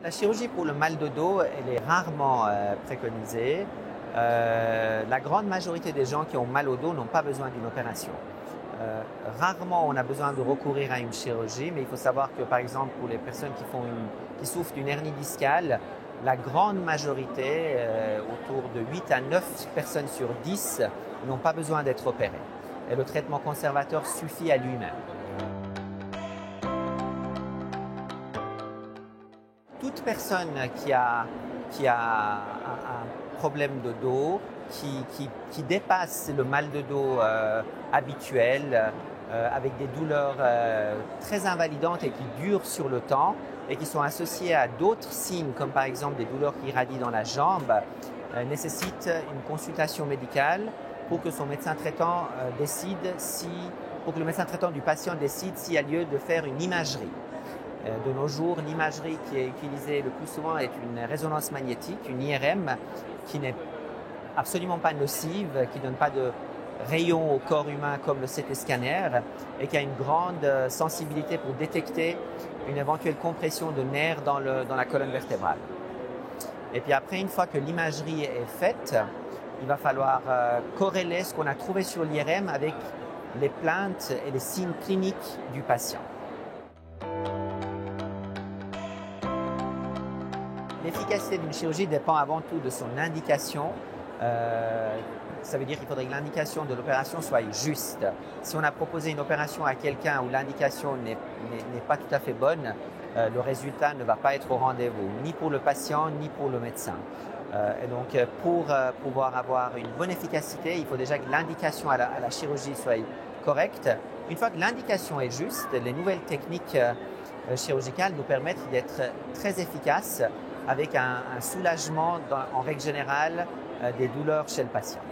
La chirurgie pour le mal de dos, elle est rarement préconisée. La grande majorité des gens qui ont mal au dos n'ont pas besoin d'une opération. Rarement on a besoin de recourir à une chirurgie, mais il faut savoir que par exemple pour les personnes qui souffrent d'une hernie discale, la grande majorité, autour de 8 à 9 personnes sur 10, n'ont pas besoin d'être opérées. Et le traitement conservateur suffit à lui-même. Toute personne qui a un problème de dos, qui dépasse le mal de dos habituel, avec des douleurs très invalidantes et qui durent sur le temps et qui sont associées à d'autres signes comme par exemple des douleurs qui irradient dans la jambe, nécessite une consultation médicale pour que son médecin traitant pour que le médecin traitant du patient décide s'il y a lieu de faire une imagerie. De nos jours, l'imagerie qui est utilisée le plus souvent est une résonance magnétique, une IRM, qui n'est absolument pas nocive, qui ne donne pas de rayons au corps humain comme le CT scanner et qui a une grande sensibilité pour détecter une éventuelle compression de nerfs dans la colonne vertébrale. Et puis après, une fois que l'imagerie est faite, il va falloir corréler ce qu'on a trouvé sur l'IRM avec les plaintes et les signes cliniques du patient. L'efficacité d'une chirurgie dépend avant tout de son indication. Ça veut dire qu'il faudrait que l'indication de l'opération soit juste. Si on a proposé une opération à quelqu'un où l'indication n'est pas tout à fait bonne, le résultat ne va pas être au rendez-vous, ni pour le patient, ni pour le médecin. Et donc, pour pouvoir avoir une bonne efficacité, il faut déjà que l'indication à la chirurgie soit correcte. Une fois que l'indication est juste, les nouvelles techniques chirurgicales nous permettent d'être très efficaces avec un soulagement, en règle générale, des douleurs chez le patient.